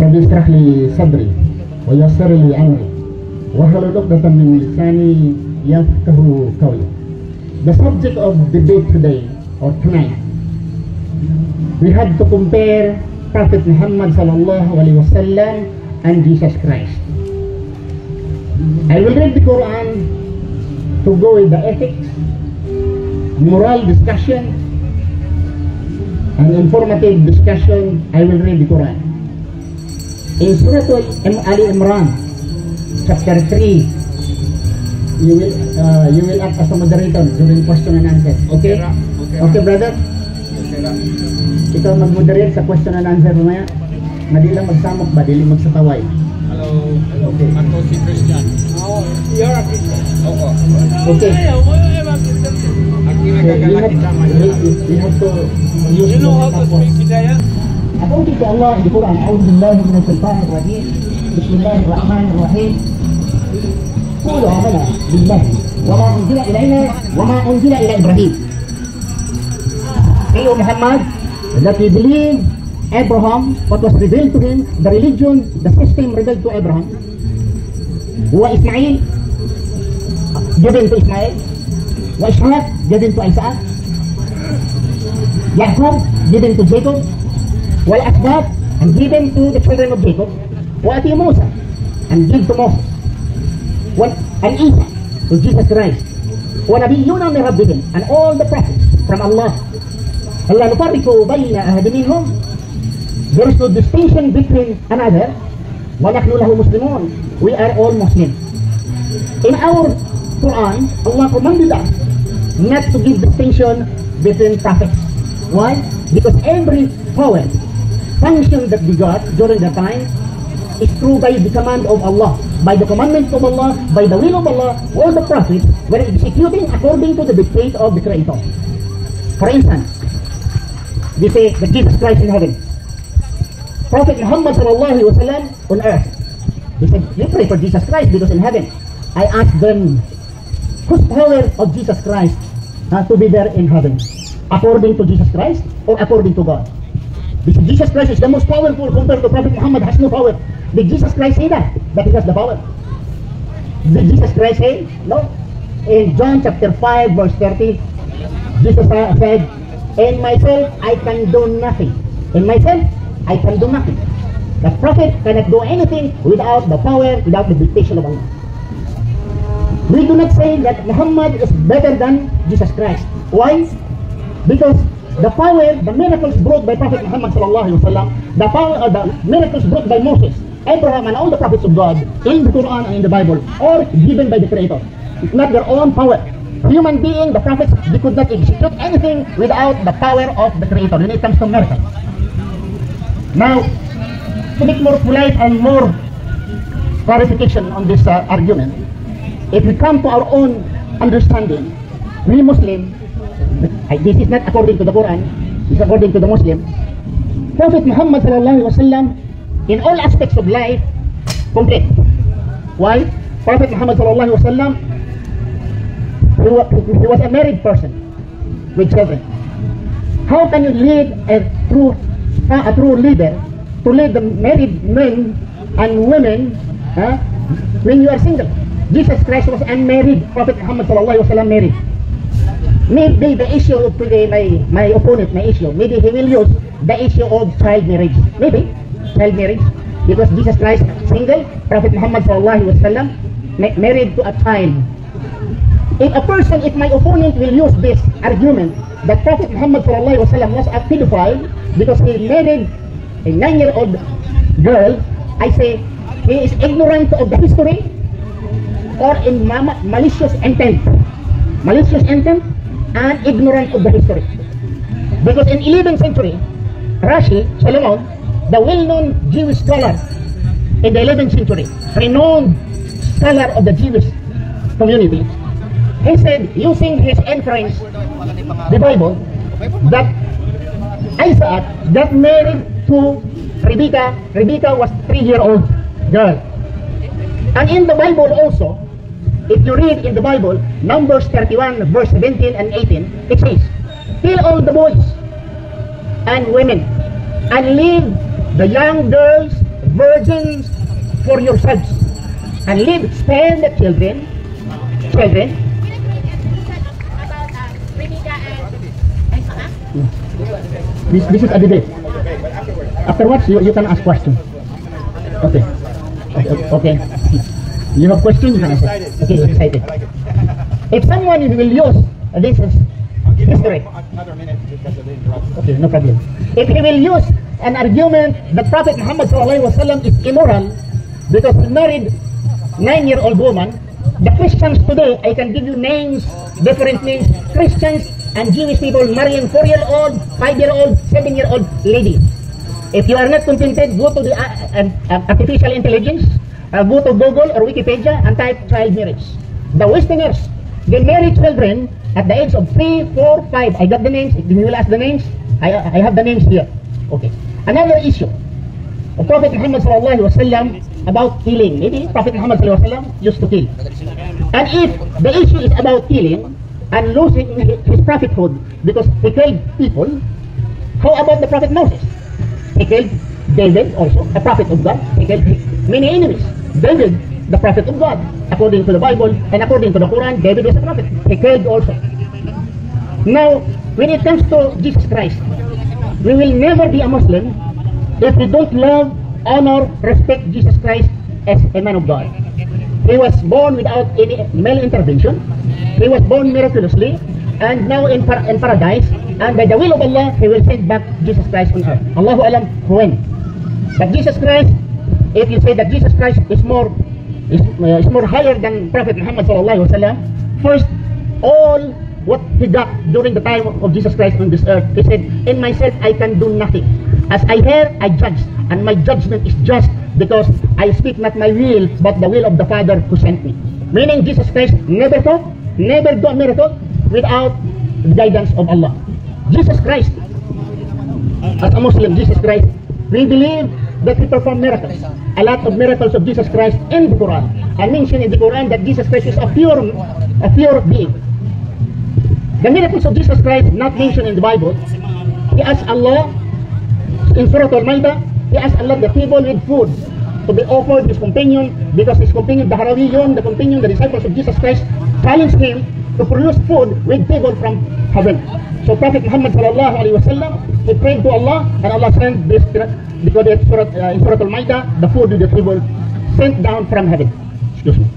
رب اشرح لي صدري ويسر لي أمري واحلل عقدة من لساني يفقهوا قولي. The subject of debate today or tonight, we have to compare Prophet Muhammad sallallahu alaihi wasallam and Jesus Christ. I will read the Quran to go with the ethics, moral discussion, and informative discussion. I will read the Quran. In Surah Ali Imran, chapter 3, you will act as a moderator during question and answer. Okay? Okay, brother? Ikaw mag-moderate sa question and answer mamaya. Madi lang magsamok ba? Dili magsataway. Hello. Okay. Ako si Christian. You're a Christian. Oo. Okay. We have to use You know how to speak Bidayah? According to Allah in the Quran, أعوذ بالله من الشيطان الرجيم بسم الله الرحمن الرحيم قولوا آمنا بالله وما أنزل إلينا وما أنزل إلى إبراهيم. Say, O Muhammad, that we believe Abraham, what was revealed to him, the religion, the system revealed to Abraham, وإسماعيل given to Ismail, وإسحاق given to Isaac, Jacob given to Jacob, والأسباط and given to the children of Jacob, وأتي موسى and give to Moses, and Isa to Jesus Christ, ونبينا من ربهم and all the prophets from Allah. لا نفرق بين أحد منهم. There is no distinction between another. ونحن له مسلمون. We are all Muslims. In our Quran, Allah commanded us not to give distinction between prophets. Why? Because every power function that we got during the time is true by the command of Allah, by the commandments of Allah, by the will of Allah. All the prophets were executing according to the dictate of the Creator. For instance, we say that Jesus Christ in heaven, Prophet Muhammad sallallahu alaihi wasallam on earth. They said, we pray for Jesus Christ because in heaven. I asked them, whose power of Jesus Christ to be there in heaven? According to Jesus Christ or according to God? Because Jesus Christ is the most powerful compared to Prophet Muhammad has no power. Did Jesus Christ say that he has the power? Did Jesus Christ say? No. In John chapter 5 verse 30, Jesus said, in myself I can do nothing. In myself I can do nothing. The prophet cannot do anything without the power, without the dictation of Allah. We do not say that Muhammad is better than Jesus Christ. Why? Because the power, the miracles brought by Prophet Muhammad sallallahu alaihi wasallam, the power of the miracles brought by Moses, Abraham, and all the prophets of God in the Quran and in the Bible are given by the Creator. It's not their own power. Human being, the prophets, they could not execute anything without the power of the Creator when it comes to miracles. Now, to make more polite and more clarification on this argument, if we come to our own understanding, we Muslims, this is not according to the Quran, it's according to the Muslim. Prophet Muhammad sallallahu alaihi wasallam in all aspects of life complete. Why? Prophet Muhammad sallallahu alaihi wasallam, he was a married person with children. How can you lead a true leader to lead the married men and women when you are single? Jesus Christ was unmarried. Prophet Muhammad sallallahu alaihi wasallam married. Maybe the issue of today, my opponent, my issue, maybe he will use the issue of child marriage. Maybe child marriage, because Jesus Christ single, Prophet Muhammad sallallahu alaihi wasallam married to a child. If my opponent will use this argument that Prophet Muhammad sallallahu alaihi wasallam was a pedophile because he married a 9-year-old girl, I say he is ignorant of the history or in malicious intent and ignorant of the history. Because in 11th century, Rashi, Solomon, the well-known Jewish scholar in the 11th century, renowned scholar of the Jewish community, he said, using his inference, the Bible, that Isaac got married to Rebecca. Rebecca was 3-year-old girl. And in the Bible also, if you read in the Bible, Numbers 31, verse 17 and 18, it says, kill all the boys and women, and leave the young girls, virgins for yourselves, and leave spare the children. This is a debate. Afterwards, you can ask questions. Okay. Okay. You have questions, you can ask. Okay, excited. If someone will use this is history. Another minute because of the interruption. Okay, no problem. If he will use an argument that Prophet Muhammad ﷺ is immoral because he married 9-year-old woman, the Christians today, I can give you names, different names, Christians and Jewish people marrying 4-year-old, 5-year-old, 7-year-old ladies. If you are not contented, go to the artificial intelligence, go to Google or Wikipedia and type child marriage. The Westerners, they marry children at the age of 3, 4, 5. I got the names. If you will ask the names, I have the names here. Okay. Another issue of Prophet Muhammad ﷺ about killing. Maybe Prophet Muhammad ﷺ used to kill. And if the issue is about killing and losing his prophethood because he killed people, how about the Prophet Moses? He killed David also, a prophet of God. He killed many enemies. David, the prophet of God, according to the Bible and according to the Quran, David was a prophet. He killed also. Now, when it comes to Jesus Christ, we will never be a Muslim if we don't love, honor, respect Jesus Christ as a man of God. He was born without any male intervention. He was born miraculously, and now in paradise, and by the will of Allah, He will send back Jesus Christ on earth. Allahu alam when. But Jesus Christ, if you say that Jesus Christ is more higher than Prophet Muhammad ﷺ, first, all what he got during the time of Jesus Christ on this earth, he said, in myself I can do nothing. As I hear, I judge, and my judgment is just because I speak not my will, but the will of the Father who sent me. Meaning Jesus Christ never taught, never do a miracle without the guidance of Allah. Jesus Christ, as a Muslim, Jesus Christ, we believe that He performed miracles. A lot of miracles of Jesus Christ in the Quran. I mentioned in the Quran that Jesus Christ is a pure being. The miracles of Jesus Christ not mentioned in the Bible. He asked Allah in Surah Al-Maidah, He asked Allah the table with food to be offered his companion, because his companion, the Harawiyon, the disciples of Jesus Christ, challenged him to produce food with table from heaven. So Prophet Muhammad ﷺ, he prayed to Allah, and Allah sent this, because in Surah Al-Maidah, the food with the table sent down from heaven. Excuse me.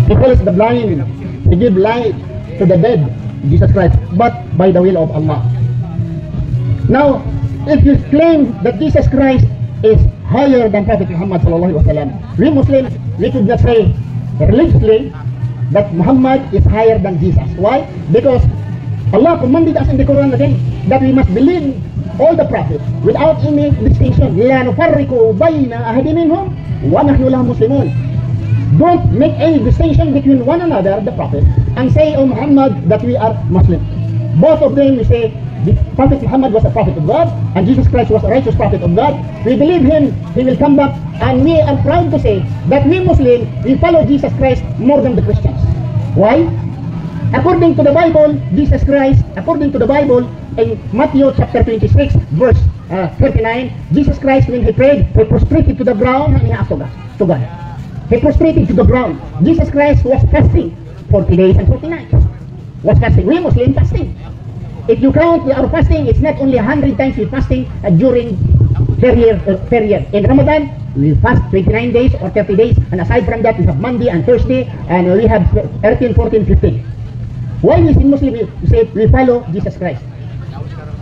He heals the blind, He gives light to the dead, Jesus Christ, but by the will of Allah. Now, if you claim that Jesus Christ is higher than Prophet Muhammad ﷺ, we Muslims, we could not say religiously that Muhammad is higher than Jesus. Why? Because Allah commanded us in the Quran again that we must believe all the prophets without any distinction. لا نفرق بين أحد منهم ونحن له مسلمون. Don't make any distinction between one another, the prophet, and say, oh Muhammad, that we are Muslim. Both of them, we say, the Prophet Muhammad was a prophet of God, and Jesus Christ was a righteous prophet of God. We believe him, he will come back, and we are proud to say that we Muslims, we follow Jesus Christ more than the Christians. Why? According to the Bible, Jesus Christ, according to the Bible, in Matthew chapter 26, verse 39, Jesus Christ, when he prayed, he prostrated to the ground and he asked to God. He prostrated to the ground. Jesus Christ was fasting 40 days and 40 nights. Was fasting. We Muslims fasting. If you count our fasting, it's not only 100 times we fasting during period. In Ramadan, we fast 29 days or 30 days, and aside from that, we have Monday and Thursday, and we have 13, 14, 15. Why we Muslims say we follow Jesus Christ?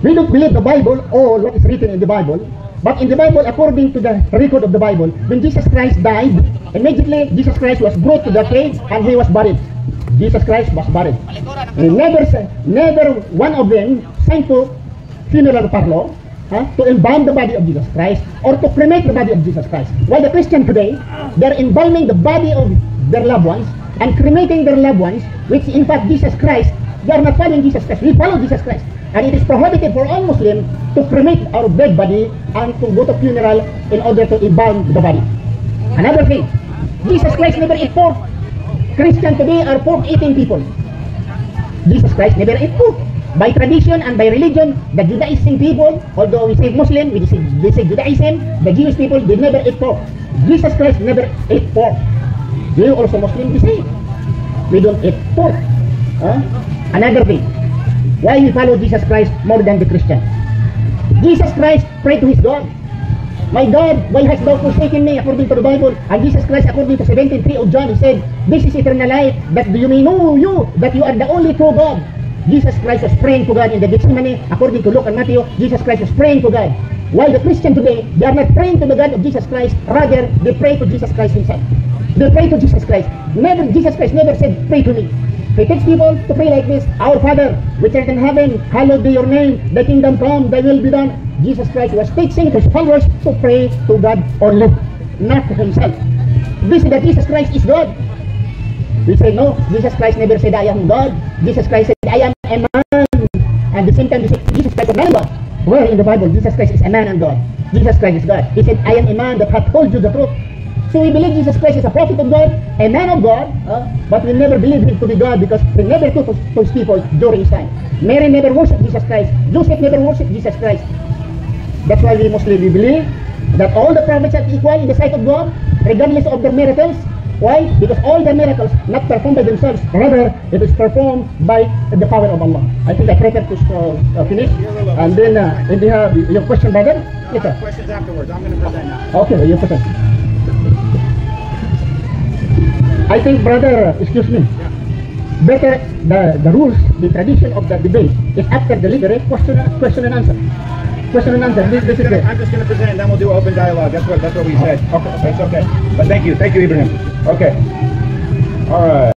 We don't believe the Bible or what is written in the Bible, but in the Bible, according to the record of the Bible, when Jesus Christ died, immediately Jesus Christ was brought to the cave and he was buried. Jesus Christ was buried. And never one of them sent to funeral parlor to embalm the body of Jesus Christ or to cremate the body of Jesus Christ. While the Christian today, they're embalming the body of their loved ones and cremating their loved ones, which in fact Jesus Christ, they are not following Jesus Christ. We follow Jesus Christ. And it is prohibited for all Muslims to cremate our dead body and to go to funeral in order to embalm the body. Another thing, Jesus Christ never ate pork. Christians today are pork-eating people. Jesus Christ never ate pork. by tradition and by religion, the Judaism people, although we say Muslim, we say Judaism, the Jewish people, they never ate pork. Jesus Christ never ate pork. You also Muslim, we say, we don't eat pork. Another thing, why we follow Jesus Christ more than the Christian? Jesus Christ prayed to his God. My God, why hast thou forsaken me, according to the Bible? And Jesus Christ, according to 17:3 of John, he said, this is eternal life, that you may know that you are the only true God. Jesus Christ was praying to God in the Gethsemane. According to Luke and Matthew, Jesus Christ was praying to God. While the Christian today, they are not praying to the God of Jesus Christ, rather they pray to Jesus Christ himself. They pray to Jesus Christ. Jesus Christ never said, pray to me. He takes people to pray like this: Our Father, which art in heaven, hallowed be your name, thy kingdom come, thy will be done. Jesus Christ was teaching his followers to pray to God only, not to himself. We say that Jesus Christ is God. We say no, Jesus Christ never said I am God. Jesus Christ said I am a man. And at the same time, we say Jesus Christ is a man God. Where in the Bible Jesus Christ is a man and God? Jesus Christ is God. He said, I am a man that hath told you the truth. So we believe Jesus Christ is a prophet of God, a man of God, but we never believe him to be God because he never took to his people during his time. Mary never worshipped Jesus Christ. Joseph never worshipped Jesus Christ. That's why we Muslims, we believe that all the prophets are equal in the sight of God, regardless of their miracles. Why? Because all the miracles not performed by themselves, rather it is performed by the power of Allah. I think I prefer to finish, and then if you have your question, brother. Yes, sir. Questions afterwards. I'm going to present now. Okay, you present. I think, brother, excuse me. Better the rules, the tradition of the debate is after deliberate question and answer. Question and answer. This is it. I'm just going to present, and then we'll do open dialogue. That's what we said. Okay, that's okay. But thank you, Ibrahim. Okay. All right.